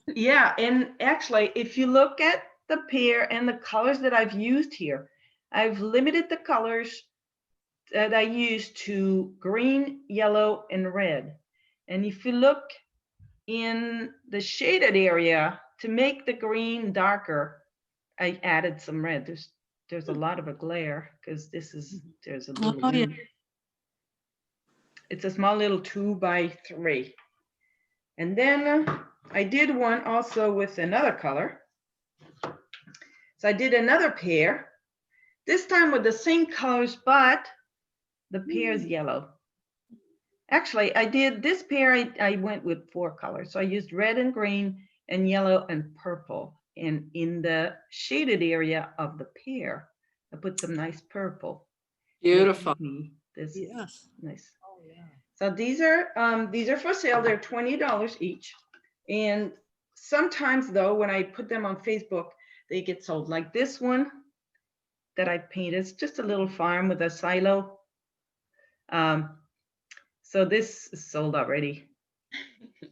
Yeah, and actually, if you look at the pear and the colors that I've used here, I've limited the colors that I use to green, yellow, and red. And if you look in the shaded area to make the green darker, I added some red. There's a lot of a glare because there's a little Oh yeah. it's a small little 2x3. And then I did one also with another color. So I did another pear, this time with the same colors, but the pear is yellow. Actually, I did this pear, I went with 4 colors. So I used red and green and yellow and purple. And in the shaded area of the pear, I put some nice purple. Beautiful. Me this Yes. nice. Oh yeah. So these are for sale. They're $20 each. And sometimes though, when I put them on Facebook, they get sold. Like this one that I painted, it's just a little farm with a silo. So this is sold already.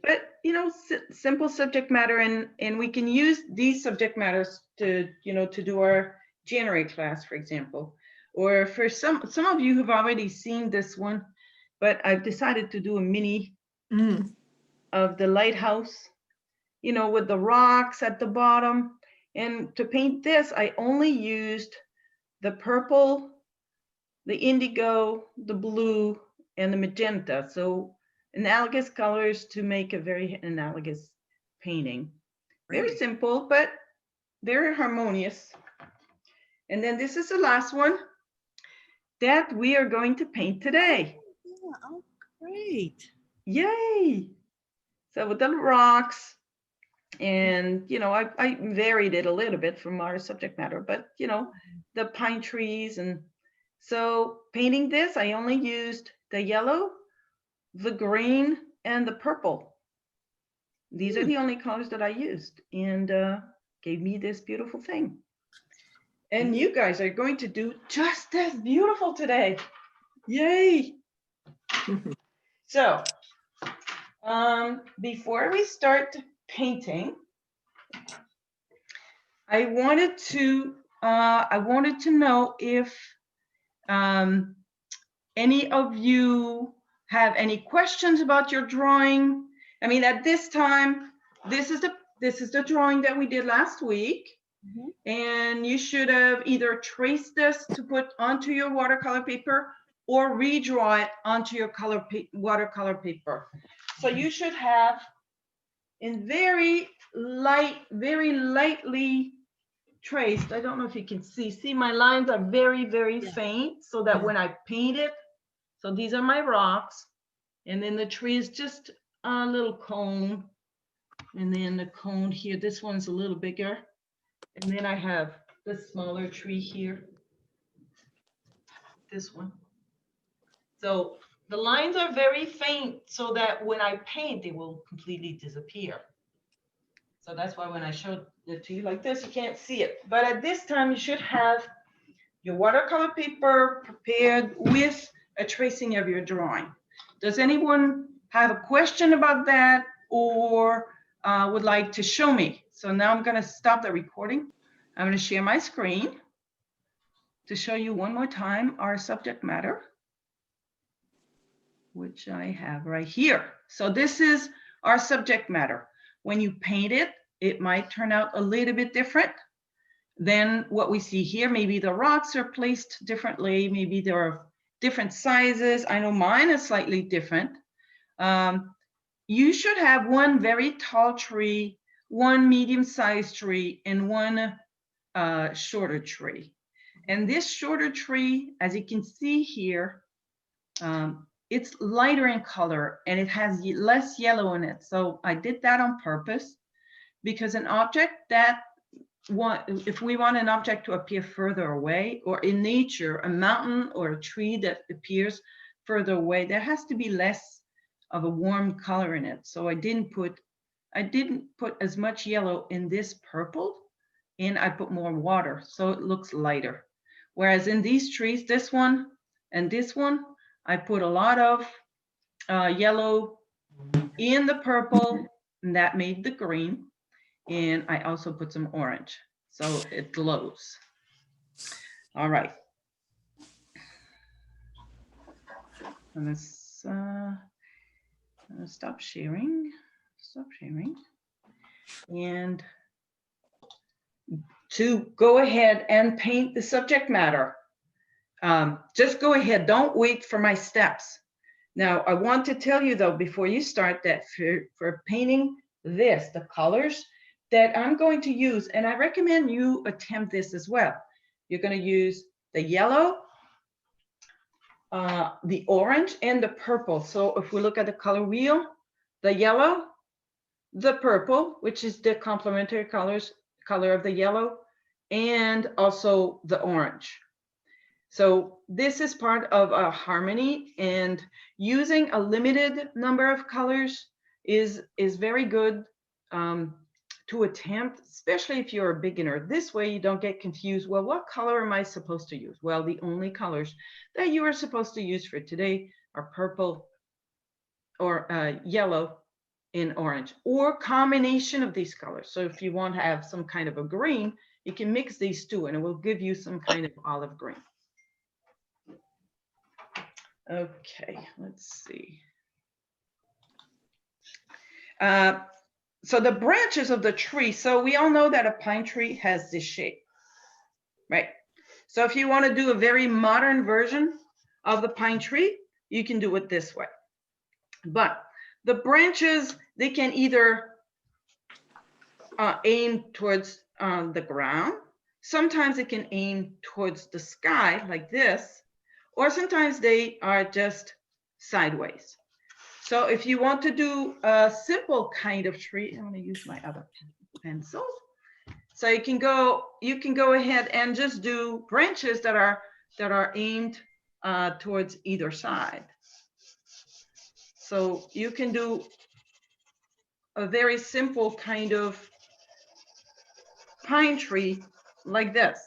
But you know, simple subject matter, and we can use these subject matters to, you know, to do our January class, for example. Or for some of you who've already seen this one, but I've decided to do a mini of the lighthouse, you know, with the rocks at the bottom. And to paint this, I only used the purple, the indigo, the blue, and the magenta. So analogous colors to make a very analogous painting. Very simple, but very harmonious. And then this is the last one that we are going to paint today. Yeah. Oh, great. Yay! So with the rocks, and you know, I varied it a little bit from our subject matter, but you know, the pine trees. And so painting this, I only used the yellow, the green, and the purple. These are the only colors that I used, and gave me this beautiful thing. And you guys are going to do just as beautiful today. Yay! So before we start painting, I wanted to know if any of you have any questions about your drawing. I mean, at this time, this is the drawing that we did last week. And you should have either traced this to put onto your watercolor paper or redraw it onto your watercolor paper. So you should have, in very lightly traced. I don't know if you can see my lines are very faint, so that when I paint it, so these are my rocks, and then the tree is just a little cone, and then the cone here, this one's a little bigger, and then I have the smaller tree here, this one. So the lines are very faint, so that when I paint, they will completely disappear. So that's why when I showed it to you like this, you can't see it. But at this time, you should have your watercolor paper prepared with a tracing of your drawing. Does anyone have a question about that, or would like to show me? So now I'm going to stop the recording. I'm going to share my screen to show you one more time our subject matter, which I have right here. So this is our subject matter. When you paint it, it might turn out a little bit different than what we see here. Maybe the rocks are placed differently. Maybe there are different sizes. I know mine is slightly different. You should have one very tall tree, one medium-sized tree, and one shorter tree. And this shorter tree, as you can see here, it's lighter in color and it has less yellow in it. So I did that on purpose, because an object that if we want an object to appear further away, or in nature, a mountain or a tree that appears further away, there has to be less of a warm color in it. So I didn't put as much yellow in this purple, and I put more water, so it looks lighter. Whereas in these trees, this one and this one, I put a lot of yellow in the purple, and that made the green. And I also put some orange, so it glows. All right. And this, stop sharing. Stop sharing. And to go ahead and paint the subject matter, just go ahead. Don't wait for my steps. Now, I want to tell you though, before you start, that for painting this, the colors that I'm going to use, and I recommend you attempt this as well. You're going to use the yellow, the orange, and the purple. So if we look at the color wheel, the yellow, the purple, which is the complementary color of the yellow, and also the orange. So this is part of a harmony, and using a limited number of colors is very good to attempt, especially if you're a beginner. This way you don't get confused. Well, what color am I supposed to use? Well, the only colors that you are supposed to use for today are purple or yellow and orange, or combination of these colors. So if you want to have some kind of a green, you can mix these two and it will give you some kind of olive green. Okay, let's see. So the branches of the tree. So we all know that a pine tree has this shape, right? So if you want to do a very modern version of the pine tree, you can do it this way. But the branches, they can either aim towards the ground. Sometimes it can aim towards the sky like this, or sometimes they are just sideways. So if you want to do a simple kind of tree, I'm going to use my other pencil. So you can go ahead and just do branches that are aimed towards either side. So you can do a very simple kind of pine tree like this.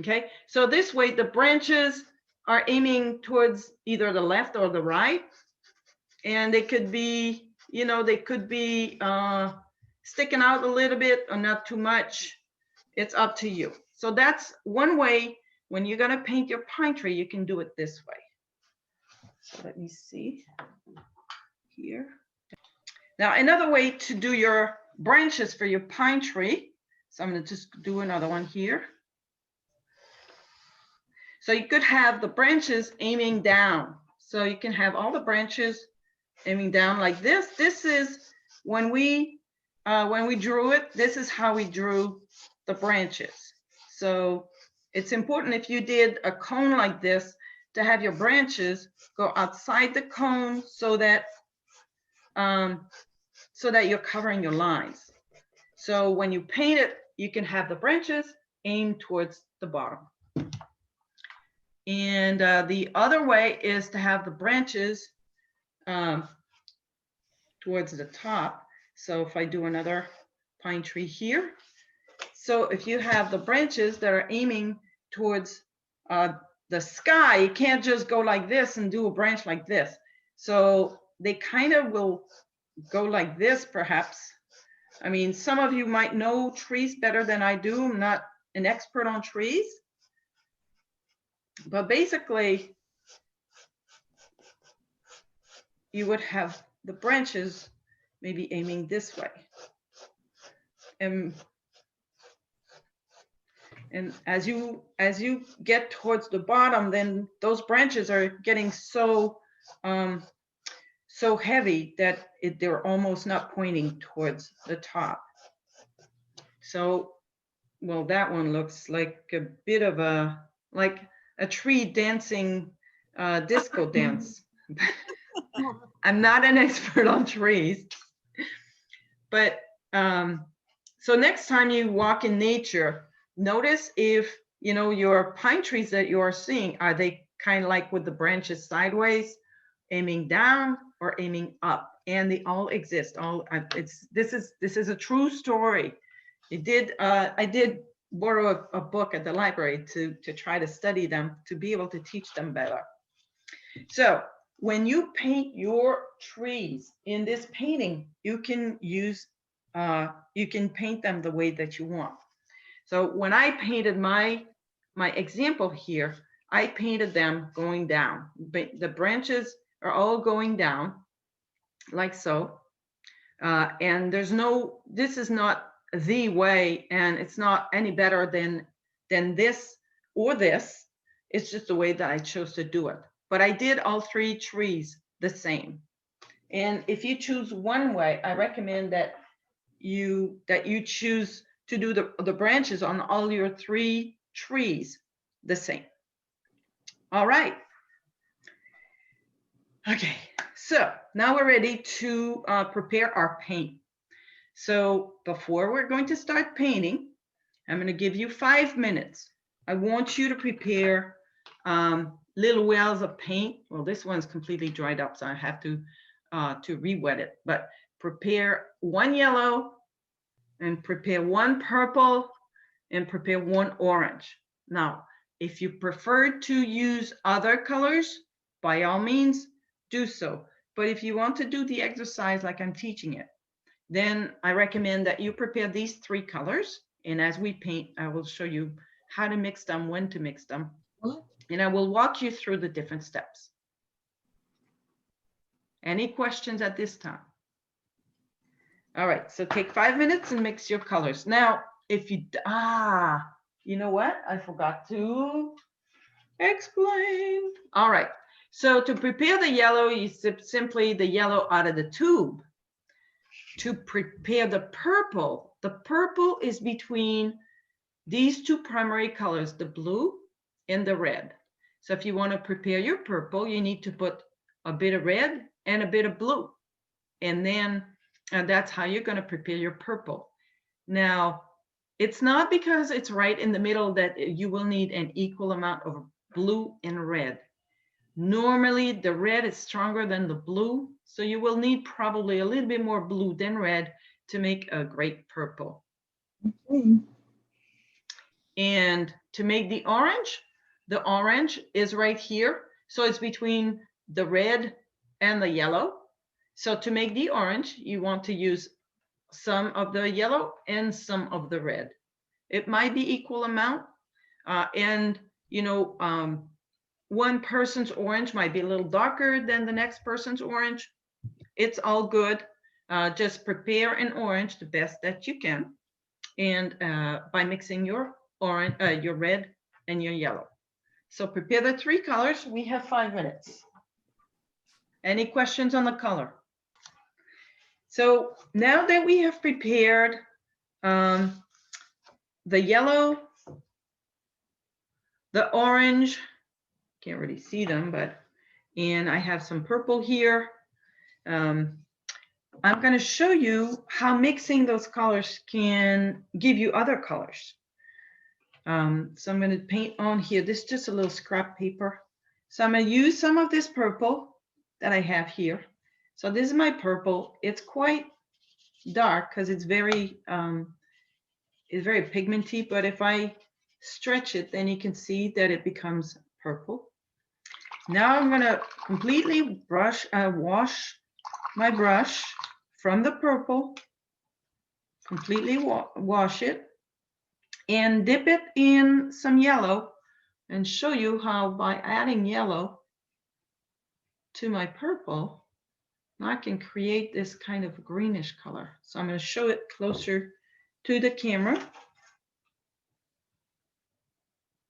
Okay, so this way the branches are aiming towards either the left or the right, and they could be, you know, they could be sticking out a little bit or not too much. It's up to you. So that's one way. When you're going to paint your pine tree, you can do it this way. So let me see here. Now, another way to do your branches for your pine tree. So I'm going to just do another one here. So you could have the branches aiming down. So you can have all the branches aiming down like this. This is when we drew it, this is how we drew the branches. So it's important, if you did a cone like this, to have your branches go outside the cone so that you're covering your lines. So when you paint it, you can have the branches aim towards the bottom. And the other way is to have the branches towards the top. So if I do another pine tree here, so if you have the branches that are aiming towards the sky, you can't just go like this and do a branch like this. So they kind of will go like this, perhaps. I mean, some of you might know trees better than I do. I'm not an expert on trees. But basically, you would have the branches maybe aiming this way. And as you get towards the bottom, then those branches are getting so heavy that they're almost not pointing towards the top. So, well, that one looks like a bit of a tree dancing disco dance. I'm not an expert on trees, but so next time you walk in nature, notice if, you know, your pine trees that you are seeing, are they kind of like with the branches sideways, aiming down or aiming up? And they all exist. This is a true story. I did borrow a book at the library to try to study them, to be able to teach them better. So when you paint your trees in this painting, you can use you can paint them the way that you want. So when I painted my example here, I painted them going down. The branches are all going down like so. And there's no, this is not the way, and it's not any better than this or this. It's just the way that I chose to do it. But I did all three trees the same. And if you choose one way, I recommend that you choose to do the branches on all your three trees the same. All right. Okay, so now we're ready to prepare our paint. So before we're going to start painting, I'm going to give you 5 minutes. I want you to prepare little wells of paint. Well, this one's completely dried up, so I have to re-wet it. But prepare one yellow, and prepare one purple, and prepare one orange. Now, if you prefer to use other colors, by all means, do so. But if you want to do the exercise like I'm teaching it, then I recommend that you prepare these 3 colors. And as we paint, I will show you how to mix them, when to mix them. And I will walk you through the different steps. Any questions at this time? All right, so take 5 minutes and mix your colors. Now, if you, you know what? I forgot to explain. All right, so to prepare the yellow, you sip simply the yellow out of the tube. To prepare the purple is between these 2 primary colors, the blue and the red. So if you want to prepare your purple, you need to put a bit of red and a bit of blue. And then that's how you're going to prepare your purple. Now, it's not because it's right in the middle that you will need an equal amount of blue and red. Normally, the red is stronger than the blue, so you will need probably a little bit more blue than red to make a great purple. Okay. And to make the orange is right here. So it's between the red and the yellow. So to make the orange, you want to use some of the yellow and some of the red. It might be equal amount. And, you know, one person's orange might be a little darker than the next person's orange. It's all good. Just prepare an orange the best that you can. And by mixing your orange, your red and your yellow. So prepare the 3 colors. We have 5 minutes. Any questions on the color? So now that we have prepared the yellow, the orange, can't really see them, but, and I have some purple here. I'm going to show you how mixing those colors can give you other colors. So I'm going to paint on here. This is just a little scrap paper. So I'm going to use some of this purple that I have here. So this is my purple. It's quite dark because it's very pigmenty, but if I stretch it, then you can see that it becomes purple. Now I'm going to completely wash my brush from the purple, completely wash it, and dip it in some yellow and show you how by adding yellow to my purple, I can create this kind of greenish color. So I'm going to show it closer to the camera.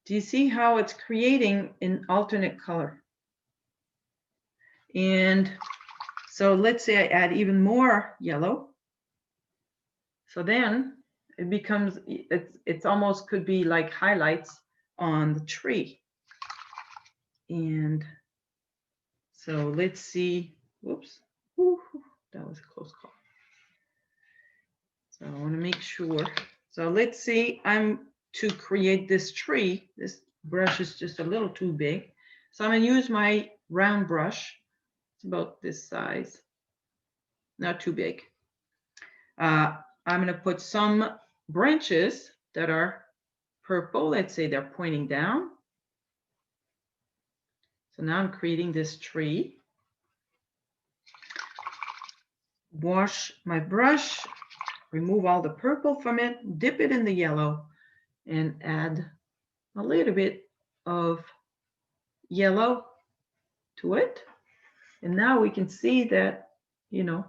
Do you see how it's creating an alternate color? And so let's say I add even more yellow. So then it becomes, it's almost could be like highlights on the tree. And so let's see, whoops, that was a close call. So I want to make sure. So let's see, to create this tree, this brush is just a little too big. So I'm going to use my round brush. It's about this size, not too big. I'm going to put some branches that are purple. Let's say they're pointing down. So now I'm creating this tree. Wash my brush remove all the purple from it, dip it in the yellow, and add a little bit of yellow to it. And now we can see that, you know,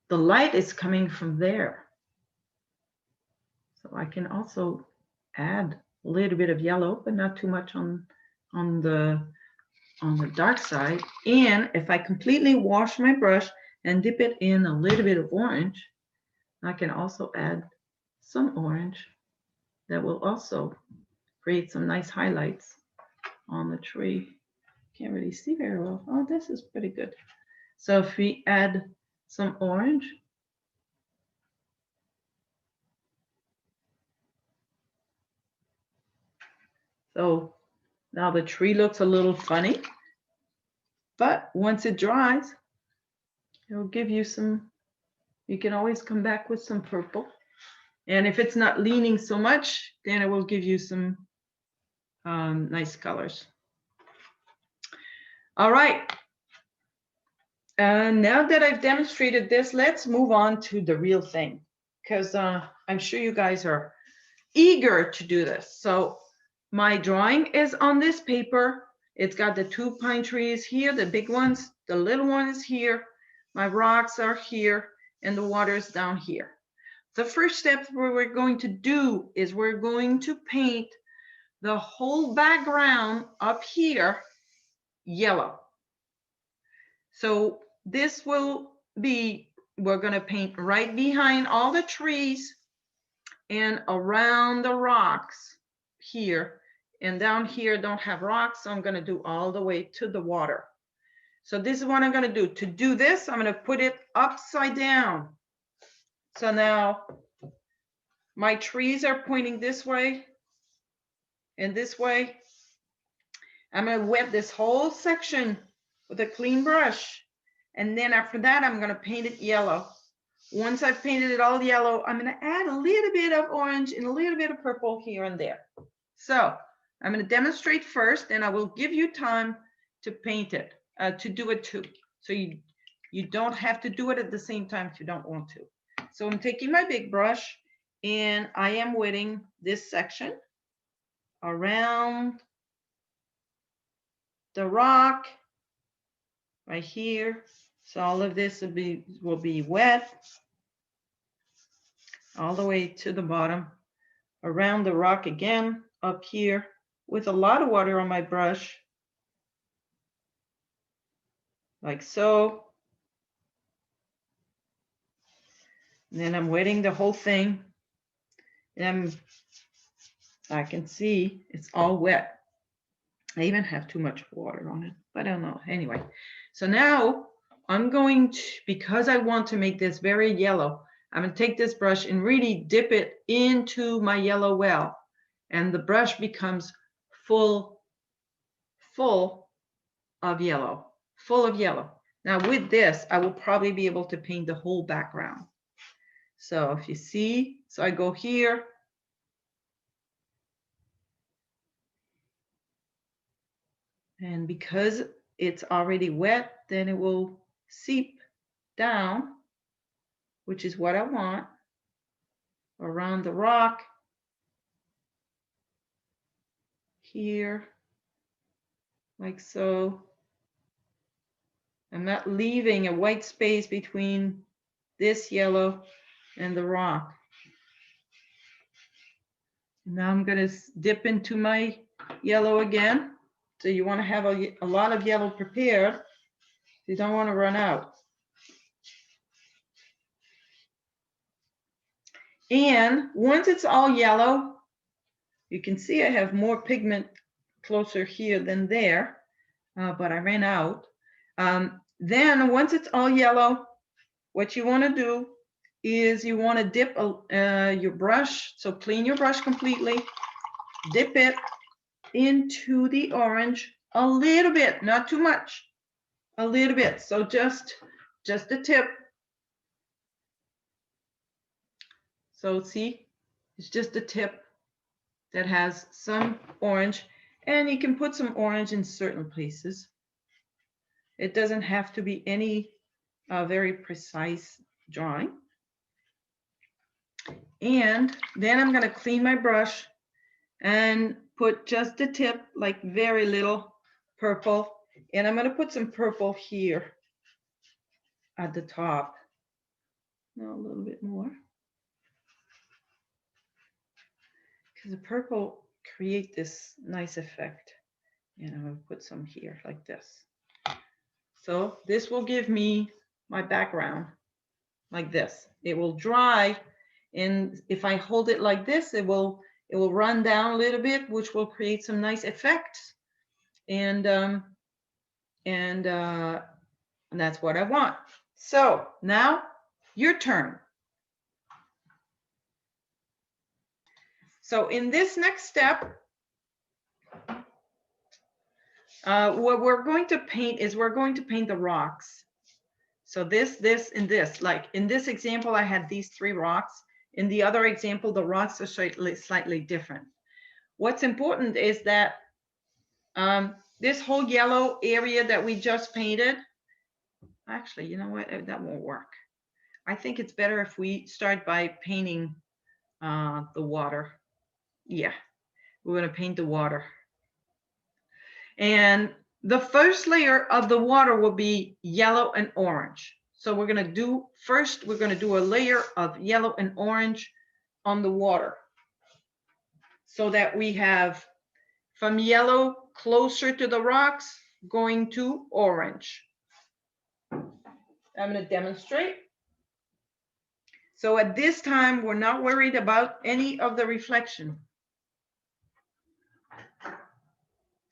the light is coming from there. So I can also add a little bit of yellow, but not too much on the dark side. And if I completely wash my brush and dip it in a little bit of orange, I can also add some orange that will also create some nice highlights on the tree. Can't really see very well. Oh, this is pretty good. So if we add some orange, so now the tree looks a little funny, but once it dries, it'll give you some, you can always come back with some purple. And if it's not leaning so much, then it will give you some nice colors. All right. Now that I've demonstrated this, let's move on to the real thing, because I'm sure you guys are eager to do this. So my drawing is on this paper. It's got the 2 pine trees here, the big ones, the little ones here. My rocks are here, and the water's down here. The first step we're going to do is we're going to paint the whole background up here yellow. So this will be, we're going to paint right behind all the trees and around the rocks here. And down here don't have rocks, so I'm going to do all the way to the water. So this is what I'm going to do. To do this, I'm going to put it upside down. So now my trees are pointing this way and this way. I'm going to wet this whole section with a clean brush. And then after that, I'm going to paint it yellow. Once I've painted it all yellow, I'm going to add a little bit of orange and a little bit of purple here and there. So I'm going to demonstrate first, and I will give you time to paint it, to do it too. So you don't have to do it at the same time if you don't want to. So I'm taking my big brush and I am wetting this section around the rock right here. So all of this will be wet all the way to the bottom, around the rock again, up here with a lot of water on my brush, like so. And then I'm wetting the whole thing, and I can see it's all wet. I even have too much water on it, but I don't know. Anyway, so now I'm going to, because I want to make this very yellow, I'm going to take this brush and really dip it into my yellow well, and the brush becomes full of yellow, full of yellow. Now with this, I will probably be able to paint the whole background. So if you see, so I go here, and because it's already wet, then it will seep down, which is what I want, around the rock here, like so. I'm not leaving a white space between this yellow and the rock. Now I'm going to dip into my yellow again. So you want to have a lot of yellow prepared. You don't want to run out. And once it's all yellow, you can see I have more pigment closer here than there, but I ran out. Then once it's all yellow, what you want to do is you want to dip your brush. So clean your brush completely, dip it into the orange a little bit, not too much, a little bit. So just the tip. So see, it's just the tip that has some orange, and you can put some orange in certain places. It doesn't have to be any very precise drawing. And then I'm gonna clean my brush and put just the tip, like very little purple. And I'm gonna put some purple here at the top. Now a little bit more. Because the purple create this nice effect. And I'm gonna put some here like this. So this will give me my background like this. It will dry, and if I hold it like this, it will run down a little bit, which will create some nice effects. And that's what I want. So now your turn. So in this next step, what we're going to paint is we're going to paint the rocks. So this, and this, like in this example, I had these 3 rocks. In the other example, the rocks are slightly different. What's important is that this whole yellow area that we just painted, actually, you know what, that won't work. I think it's better if we start by painting the water. Yeah, we're gonna paint the water. And the first layer of the water will be yellow and orange. So we're gonna do, first, we're gonna do a layer of yellow and orange on the water, so that we have from yellow closer to the rocks going to orange. I'm gonna demonstrate. So at this time, we're not worried about any of the reflection.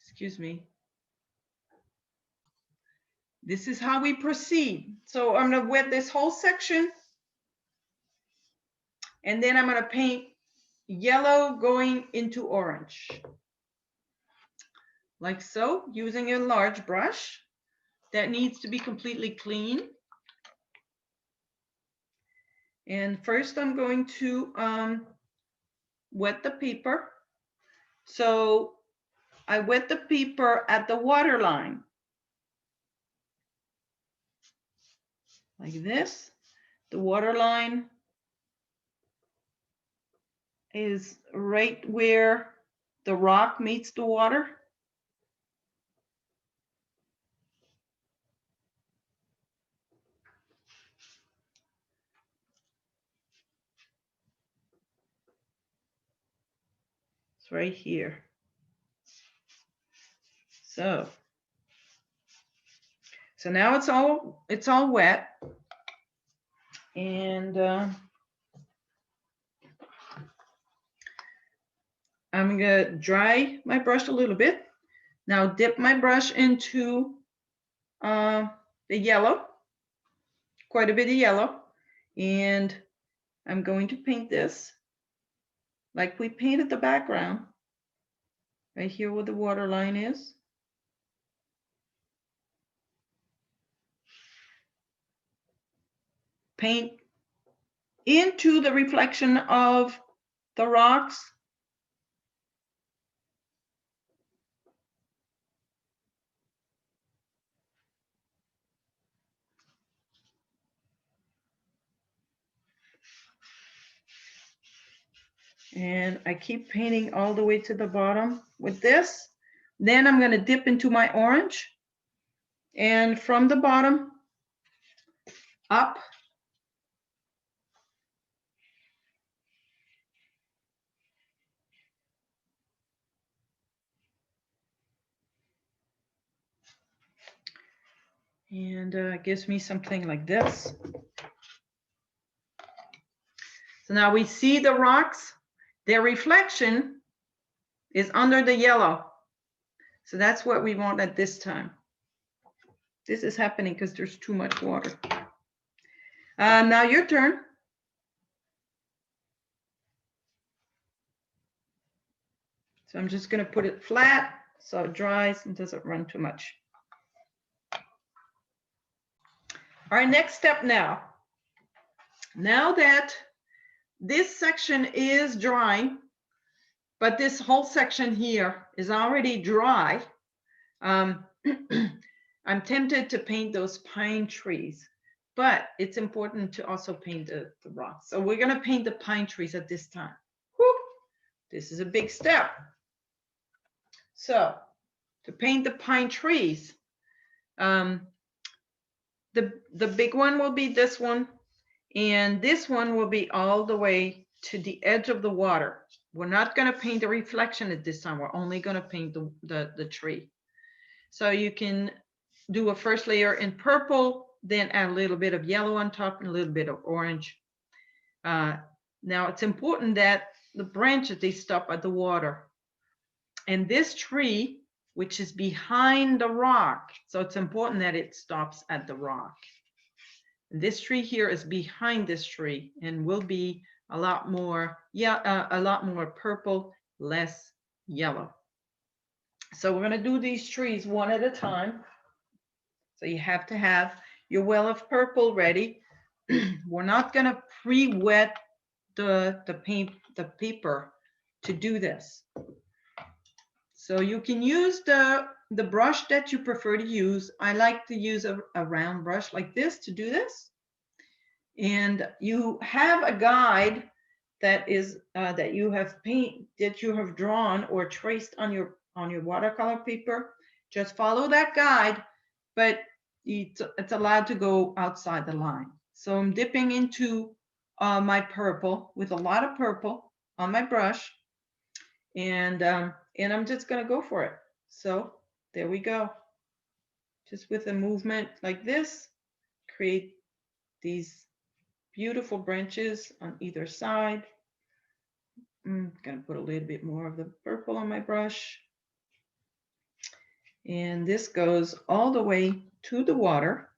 Excuse me. This is how we proceed. So I'm gonna wet this whole section, and then I'm gonna paint yellow going into orange. Like so, using a large brush that needs to be completely clean. And first I'm going to wet the paper. So I wet the paper at the water line. Like this. The water line is right where the rock meets the water. It's right here. So now it's all wet, and I'm gonna dry my brush a little bit. Now dip my brush into the yellow, quite a bit of yellow, and I'm going to paint this like we painted the background, right here where the water line is. Paint into the reflection of the rocks. And I keep painting all the way to the bottom with this. Then I'm going to dip into my orange, and from the bottom up, and it gives me something like this. So now we see the rocks, their reflection is under the yellow. So that's what we want at this time. This is happening because there's too much water. Now your turn. So I'm just going to put it flat so it dries and doesn't run too much. All right, next step now. Now that this section is dry, but this whole section here is already dry, I'm tempted to paint those pine trees. but it's important to also paint the rocks. So we're gonna paint the pine trees at this time. Whew, this is a big step. So to paint the pine trees, the big one will be this one, and this one will be all the way to the edge of the water. We're not gonna paint the reflection at this time. We're only gonna paint the tree. So you can do a first layer in purple, then add a little bit of yellow on top and a little bit of orange. Now it's important that the branches, they stop at the water. And this tree, which is behind the rock, so it's important that it stops at the rock. And this tree here is behind this tree and will be a lot more, a lot more purple, less yellow. So we're gonna do these trees one at a time. So you have to have your well of purple ready. We're not gonna pre-wet the paper to do this. So you can use the brush that you prefer to use. I like to use a round brush like this to do this. And you have a guide that is that you have drawn or traced on your watercolor paper. Just follow that guide, but it's allowed to go outside the line. So I'm dipping into my purple with a lot of purple on my brush, and I'm just gonna go for it. So there we go. Just with a movement like this, create these beautiful branches on either side. I'm gonna put a little bit more of the purple on my brush. And this goes all the way to the water.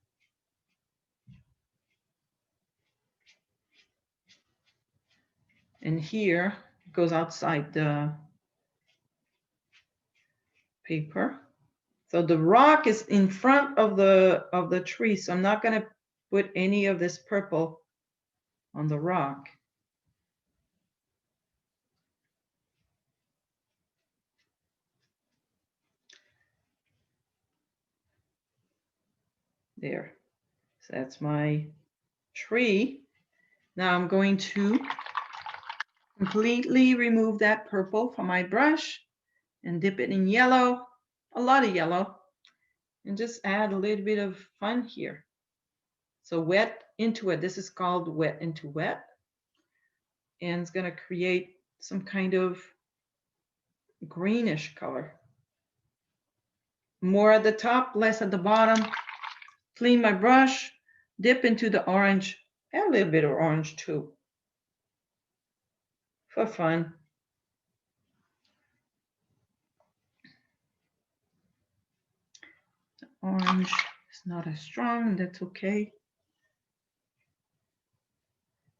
And here it goes outside the paper. So the rock is in front of the tree. So I'm not gonna put any of this purple on the rock. There. So that's my tree. Now I'm going to completely remove that purple from my brush and dip it in yellow, a lot of yellow, and just add a little bit of fun here. So wet into it. This is called wet into wet. And it's going to create some kind of greenish color. More at the top, less at the bottom. Clean my brush, dip into the orange, add a little bit of orange too, for fun. The orange is not as strong, that's okay.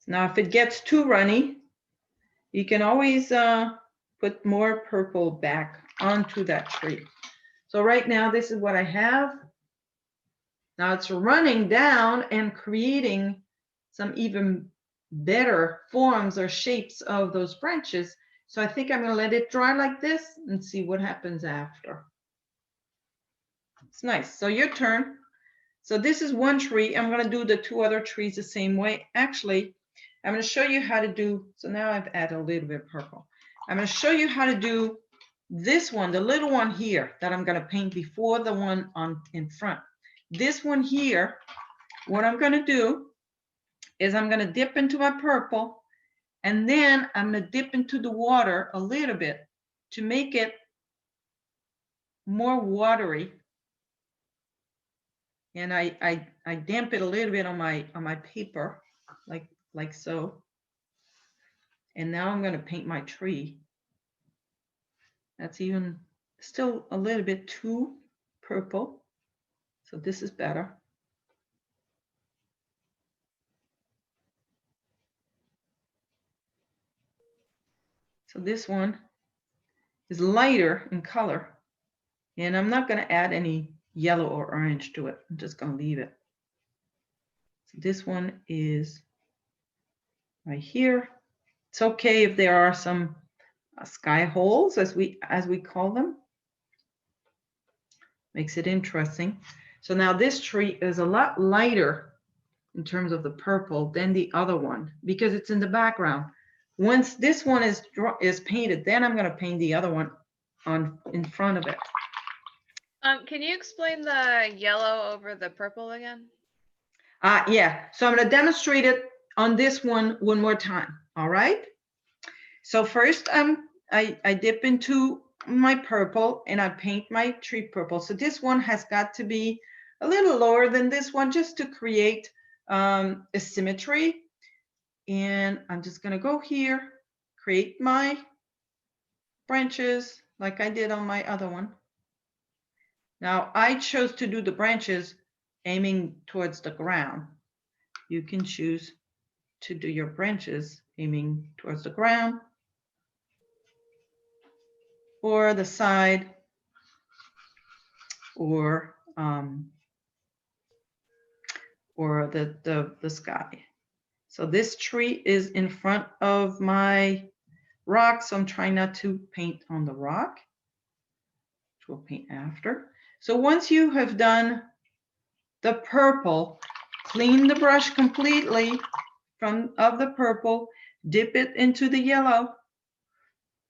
Now, if it gets too runny, you can always put more purple back onto that tree. So right now, this is what I have. Now it's running down and creating some even better forms or shapes of those branches. So I think I'm going to let it dry like this and see what happens after. It's nice. So your turn. So this is one tree. I'm going to do the two other trees the same way. Actually, I'm going to show you how to do. So now I've added a little bit of purple. I'm going to show you how to do this one, the little one here that I'm going to paint before the one in front. This one here, what I'm going to do is I'm going to dip into my purple, and then I'm going to dip into the water a little bit to make it more watery. And I damp it a little bit on my paper, like so. And now I'm going to paint my tree. That's even still a little bit too purple. So this is better. So this one is lighter in color, and I'm not going to add any yellow or orange to it. I'm just going to leave it. So this one is right here. It's okay if there are some sky holes, as we call them. Makes it interesting. So now this tree is a lot lighter in terms of the purple than the other one because it's in the background. Once this one is painted, then I'm going to paint the other one on in front of it. Can you explain the yellow over the purple again? Yeah, so I'm going to demonstrate it on this one more time. All right. So first, I dip into my purple and I paint my tree purple. So this one has got to be a little lower than this one just to create a symmetry. And I'm just going to go here, create my branches like I did on my other one. Now I chose to do the branches aiming towards the ground. You can choose to do your branches aiming towards the ground or the side or the sky. So this tree is in front of my rock, so I'm trying not to paint on the rock, which we'll paint after. So once you have done the purple, clean the brush completely of the purple, dip it into the yellow,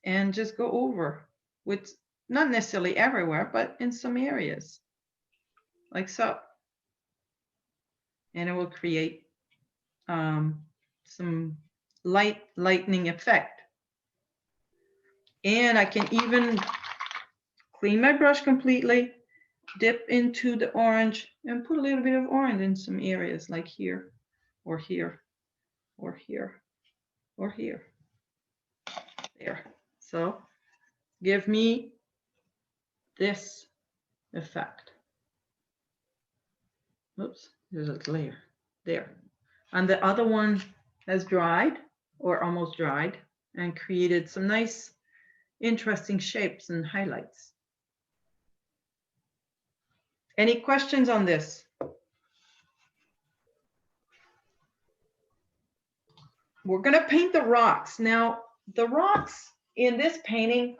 and just go over with not necessarily everywhere, but in some areas, like so. And it will create some lightning effect. And I can even clean my brush completely, dip into the orange and put a little bit of orange in some areas like here or here or here or here. There. So give me this effect. Oops, there's a layer there. And the other one has dried or almost dried and created some nice, interesting shapes and highlights. Any questions on this? We're going to paint the rocks. Now, the rocks in this painting,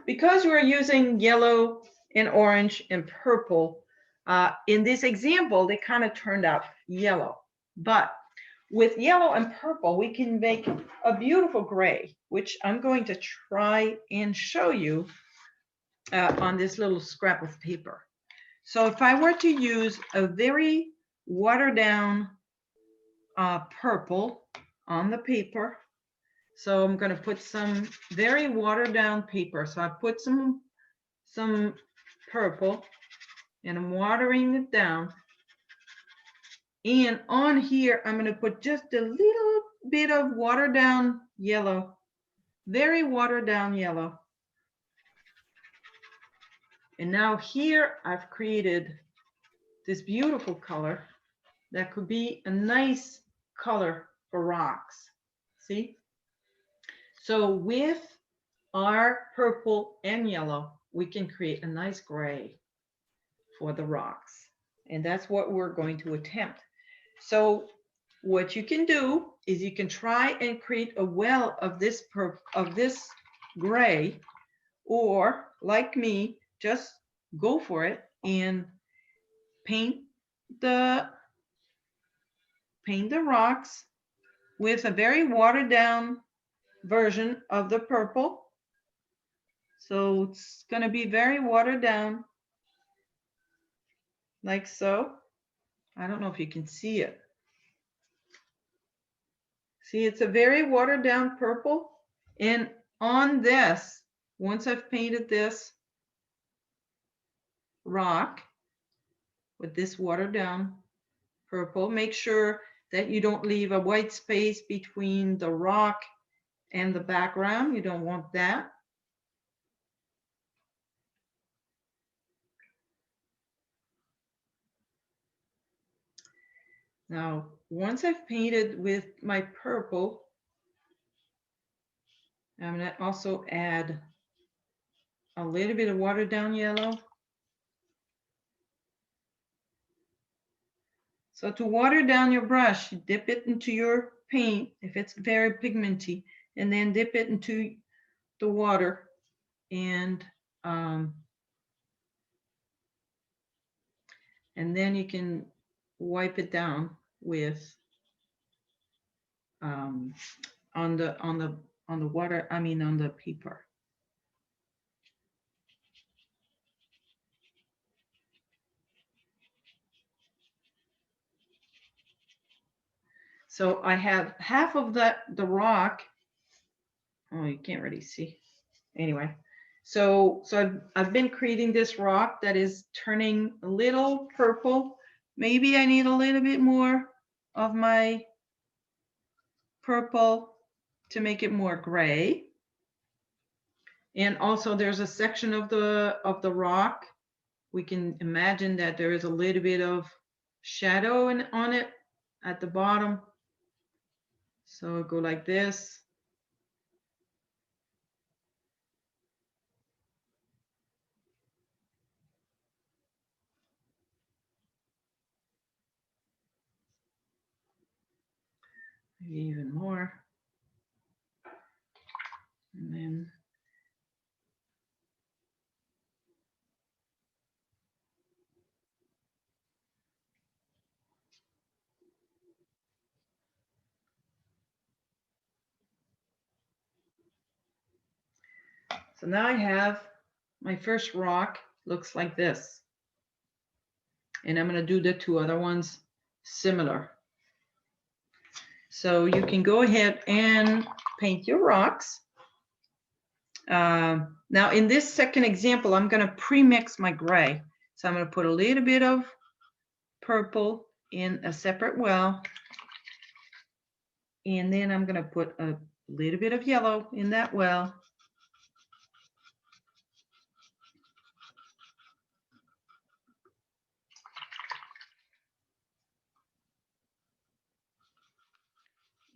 because we're using yellow and orange and purple, in this example, they kind of turned out yellow. But with yellow and purple, we can make a beautiful gray, which I'm going to try and show you on this little scrap of paper. So if I were to use a very watered down purple on the paper, so I'm going to put some very watered down paper. So I put some purple and I'm watering it down. And on here, I'm going to put just a little bit of watered down yellow, very watered down yellow. And now here I've created this beautiful color that could be a nice color for rocks. See? So with our purple and yellow, we can create a nice gray for the rocks. And that's what we're going to attempt. So what you can do is you can try and create a well of this gray, or like me, just go for it and paint the rocks with a very watered down version of the purple. So it's going to be very watered down, like so. I don't know if you can see it. See, it's a very watered down purple. And on this, once I've painted this rock with this watered down purple, make sure that you don't leave a white space between the rock and the background. You don't want that. Now, once I've painted with my purple, I'm going to also add a little bit of watered down yellow. So to water down your brush, you dip it into your paint if it's very pigmenty, and then dip it into the water and then you can wipe it down with on the water, I mean on the paper. So I have half of the rock. Oh, you can't really see. Anyway, so I've been creating this rock that is turning a little purple. Maybe I need a little bit more of my purple to make it more gray. And also there's a section of the rock. We can imagine that there is a little bit of shadow on it at the bottom. So go like this. Maybe even more. And then so now I have my first rock, looks like this. And I'm going to do the two other ones similar. So you can go ahead and paint your rocks. Now in this second example, I'm going to pre-mix my gray. So I'm going to put a little bit of purple in a separate well. And then I'm going to put a little bit of yellow in that well.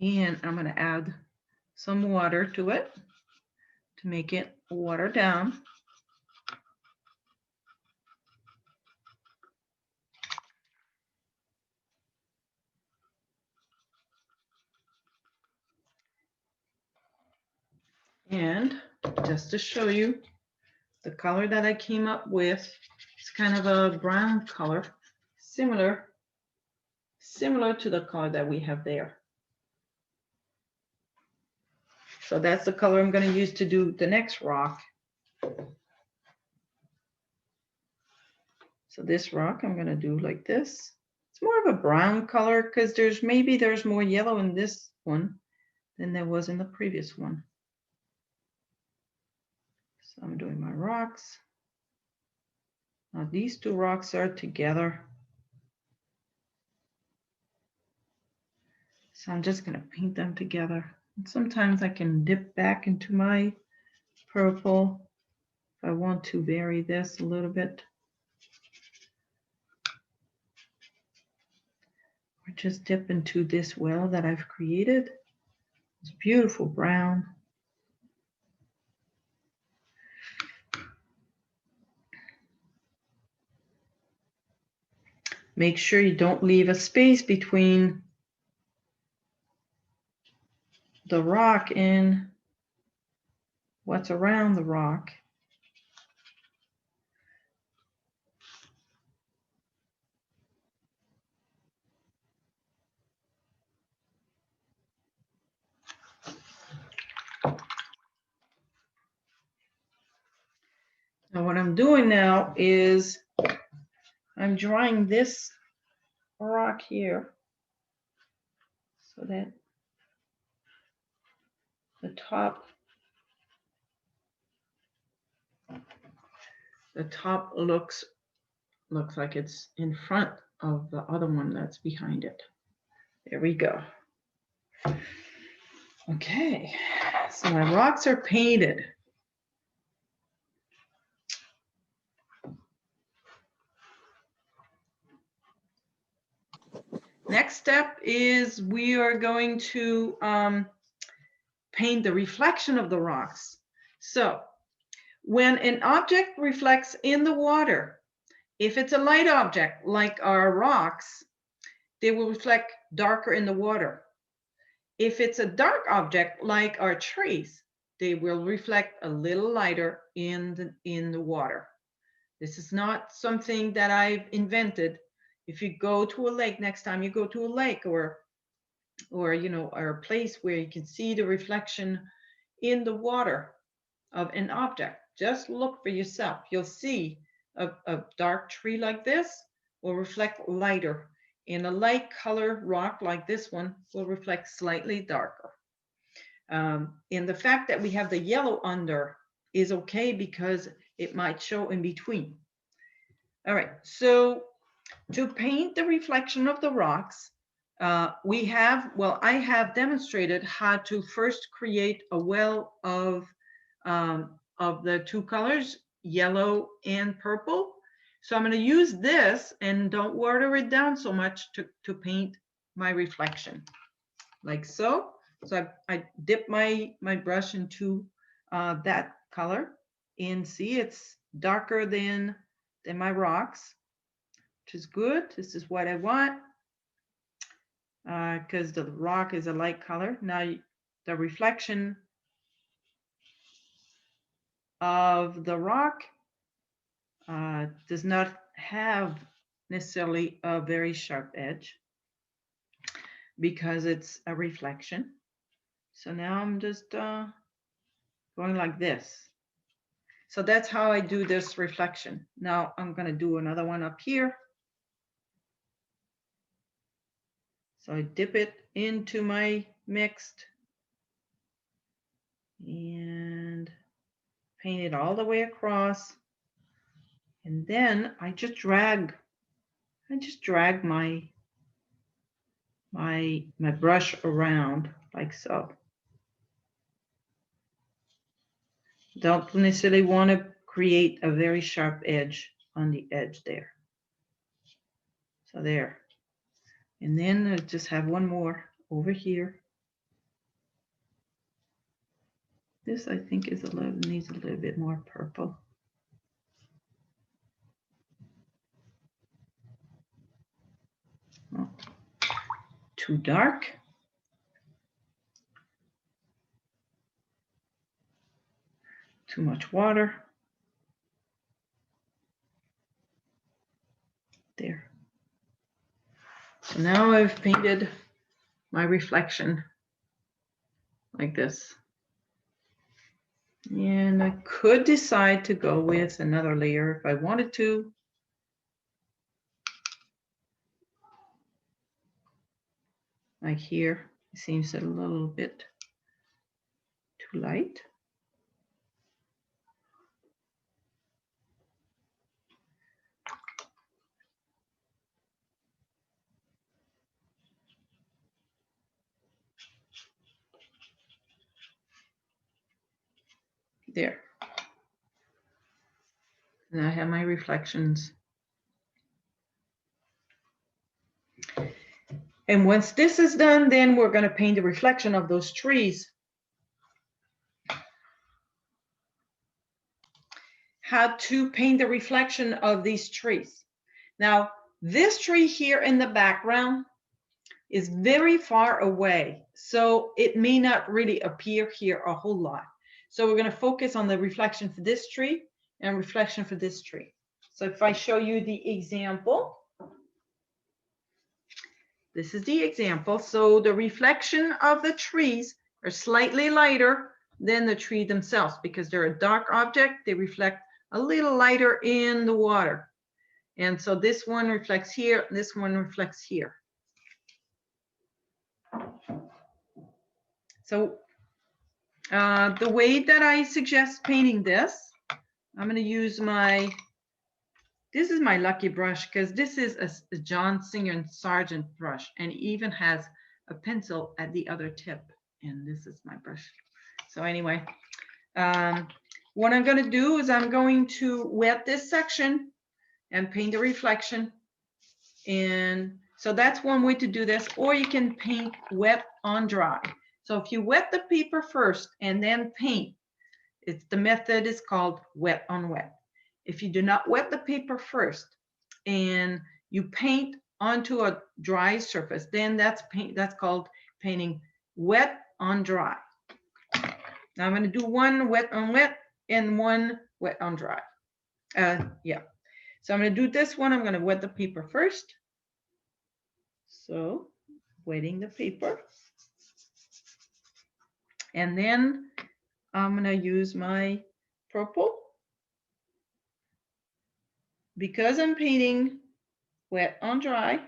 And I'm going to add some water to it to make it water down. And just to show you the color that I came up with, it's kind of a brown color, similar to the color that we have there. So that's the color I'm going to use to do the next rock. So this rock I'm going to do like this. It's more of a brown color because there's more yellow in this one than there was in the previous one. So I'm doing my rocks. Now these two rocks are together. So I'm just going to paint them together. And sometimes I can dip back into my purple if I want to vary this a little bit. Or just dip into this well that I've created. It's beautiful brown. Make sure you don't leave a space between the rock and what's around the rock. Now what I'm doing now is I'm drawing this rock here so that the top looks like it's in front of the other one that's behind it. There we go. Okay, so my rocks are painted. Next step is we are going to paint the reflection of the rocks. So when an object reflects in the water, if it's a light object like our rocks, they will reflect darker in the water. If it's a dark object like our trees, they will reflect a little lighter in the water. This is not something that I've invented. If you go to a lake, next time you go to a lake or you know, or a place where you can see the reflection in the water of an object, just look for yourself. You'll see a dark tree like this will reflect lighter, and a light color rock like this one will reflect slightly darker. And the fact that we have the yellow under is okay because it might show in between. All right, so to paint the reflection of the rocks, I have demonstrated how to first create a well of the two colors, yellow and purple. So I'm going to use this, and don't water it down so much to paint my reflection, like so. So I dip my brush into that color, and see it's darker than my rocks, which is good. This is what I want, because the rock is a light color. Now the reflection of the rock does not have necessarily a very sharp edge because it's a reflection. So now I'm just going like this. So that's how I do this reflection. Now I'm going to do another one up here. So I dip it into my mixed and paint it all the way across. And then I just drag my brush around like so. Don't necessarily want to create a very sharp edge on the edge there. So there. And then I just have one more over here. This I think is needs a little bit more purple. Oh, too dark. Too much water. There. So now I've painted my reflection like this. And I could decide to go with another layer if I wanted to. Like here, it seems a little bit too light. There. And I have my reflections. And once this is done, then we're going to paint the reflection of those trees. How to paint the reflection of these trees. Now, this tree here in the background is very far away, so it may not really appear here a whole lot. So we're going to focus on the reflection for this tree and reflection for this tree. So if I show you the example, this is the example. So the reflection of the trees are slightly lighter than the tree themselves because they're a dark object. They reflect a little lighter in the water. And so this one reflects here, this one reflects here. So the way that I suggest painting this, I'm going to use this is my lucky brush because this is a John Singer Sargent brush, and it even has a pencil at the other tip. And this is my brush. So anyway, what I'm going to do is I'm going to wet this section and paint a reflection. And so that's one way to do this, or you can paint wet on dry. So if you wet the paper first and then paint, the method is called wet on wet. If you do not wet the paper first and you paint onto a dry surface, then that's called painting wet on dry. Now I'm going to do one wet on wet and one wet on dry. Yeah. So I'm going to do this one. I'm going to wet the paper first, So wetting the paper. And then I'm gonna use my purple. Because I'm painting wet on dry,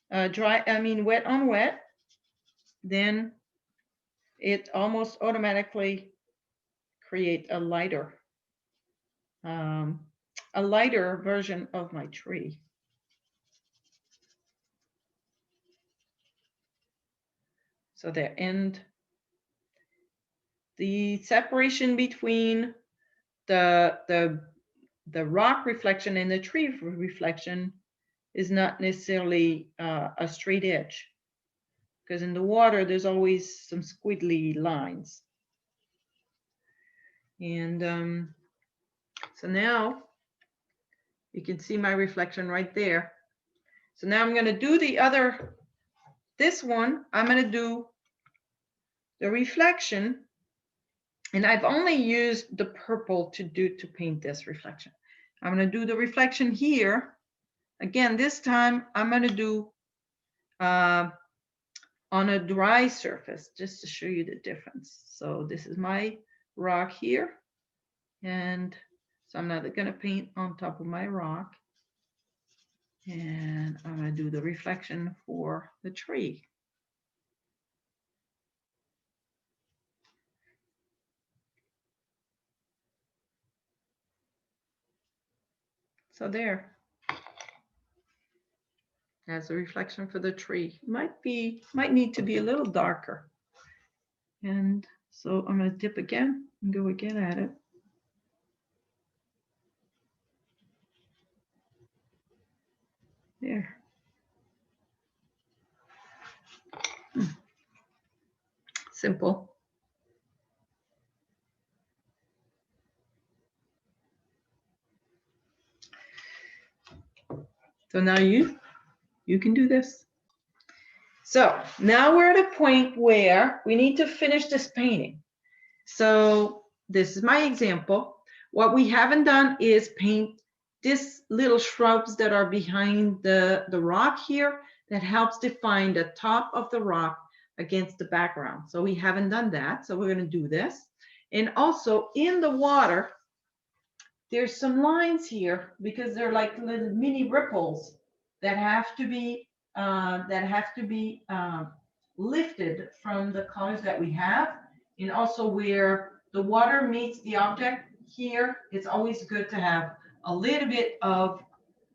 wet on wet, then it almost automatically create a lighter version of my tree. So there, and the separation between the rock reflection and the tree reflection is not necessarily a straight edge, because in the water there's always some squiggly lines. And so now you can see my reflection right there. So now I'm going to do this one, I'm going to do the reflection, and I've only used the purple to paint this reflection. I'm going to do the reflection here. Again, this time I'm going to do on a dry surface, just to show you the difference. So this is my rock here, and so I'm not going to paint on top of my rock. And I'm going to do the reflection for the tree. So there. That's a reflection for the tree. Might need to be a little darker. And so I'm going to dip again and go again at it. There. Simple. So now you can do this. So now we're at a point where we need to finish this painting. So this is my example. What we haven't done is paint these little shrubs that are behind the rock here that helps define the top of the rock against the background. So we haven't done that. So we're going to do this. And also in the water, there's some lines here because they're like little mini ripples that have to be lifted from the colors that we have. And also where the water meets the object here, it's always good to have a little bit of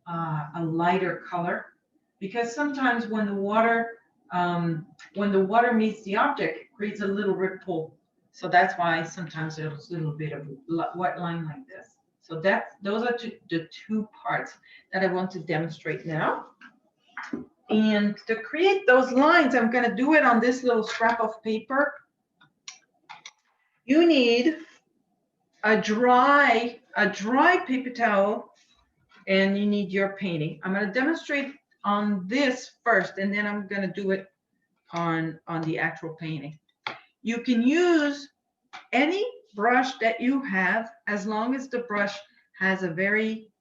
a lighter color, because sometimes when the water meets the object, it creates a little ripple. So that's why sometimes there's a little bit of white line like this. So those are the two parts that I want to demonstrate now. And to create those lines, I'm going to do it on this little scrap of paper. You need a dry paper towel, and you need your painting. I'm going to demonstrate on this first, and then I'm going to do it on the actual painting. You can use any brush that you have, as long as the brush has a very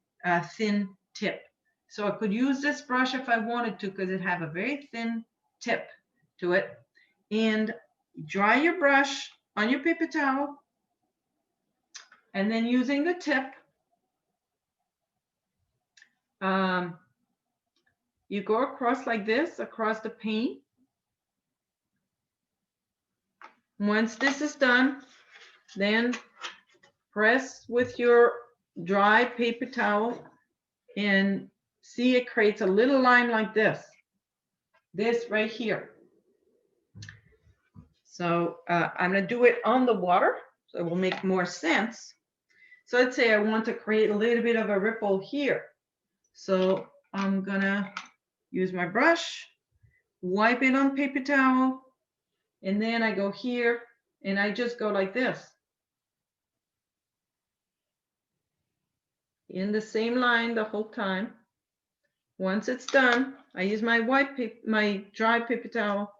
thin tip. So I could use this brush if I wanted to, because it have a very thin tip to it. And dry your brush on your paper towel, and then using the tip, you go across like this, across the paint. Once this is done, then press with your dry paper towel, and see it creates a little line like this right here. So I'm going to do it on the water, so it will make more sense. So let's say I want to create a little bit of a ripple here. So I'm going to use my brush, wipe it on paper towel, and then I go here and I just go like this. In the same line the whole time. Once it's done, I use my dry paper towel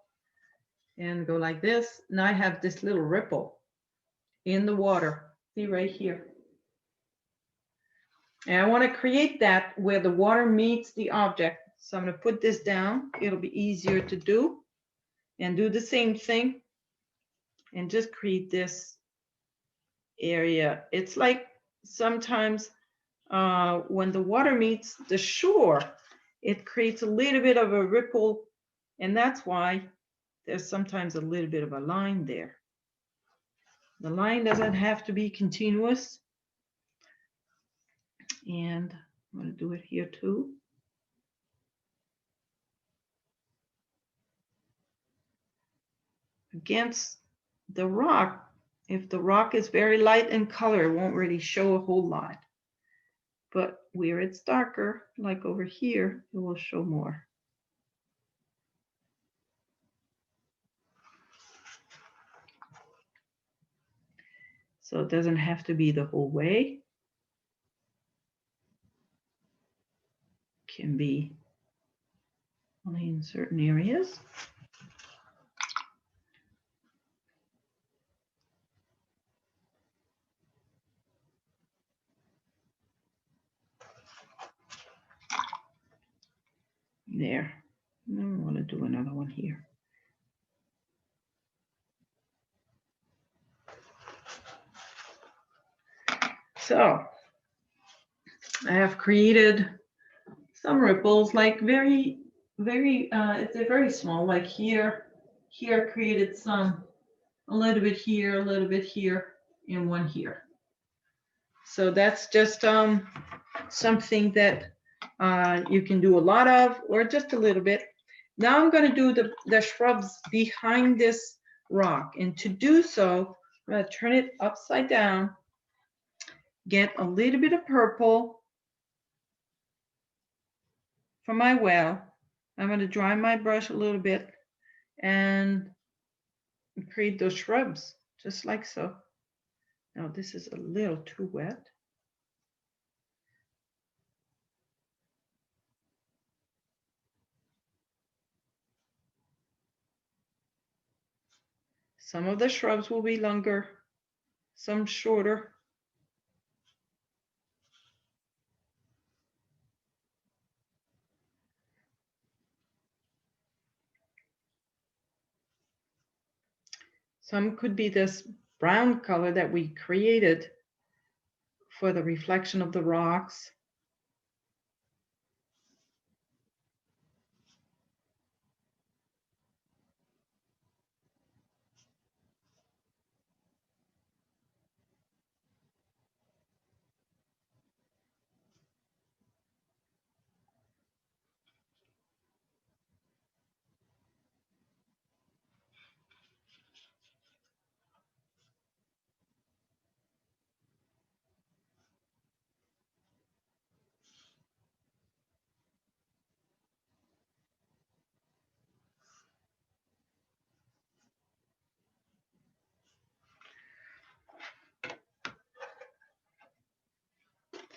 and go like this. Now I have this little ripple in the water. See right here. And I want to create that where the water meets the object. So I'm going to put this down. It'll be easier to do and do the same thing and just create this area. It's like sometimes when the water meets the shore, it creates a little bit of a ripple, and that's why there's sometimes a little bit of a line there. The line doesn't have to be continuous. And I'm going to do it here too. Against the rock, if the rock is very light in color, it won't really show a whole lot. But where it's darker, like over here, it will show more. So it doesn't have to be the whole way. It can be only in certain areas. There. I want to do another one here. So I have created some ripples, like very, they're very small, like here created some, a little bit here, and one here. So that's just something that you can do a lot of, or just a little bit. Now I'm going to do the shrubs behind this rock. And to do so, I'm going to turn it upside down, get a little bit of purple from my well. I'm going to dry my brush a little bit and create those shrubs, just like so. Now this is a little too wet. Some of the shrubs will be longer, some shorter. Some could be this brown color that we created for the reflection of the rocks.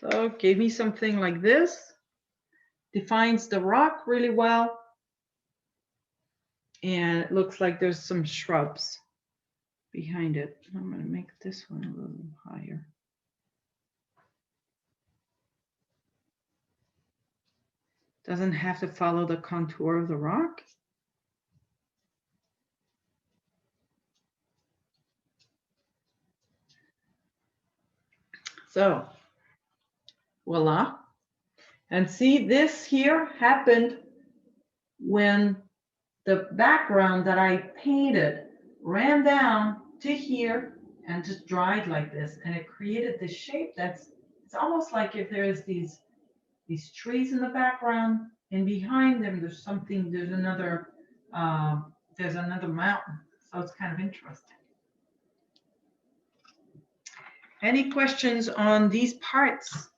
So it gave me something like this. Defines the rock really well. And it looks like there's some shrubs behind it. I'm going to make this one a little higher. Doesn't have to follow the contour of the rock. So, voila. And see, this here happened when the background that I painted ran down to here and just dried like this. And it created this shape it's almost like if there's these trees in the background, and behind them there's another mountain. So it's kind of interesting. Any questions on these parts?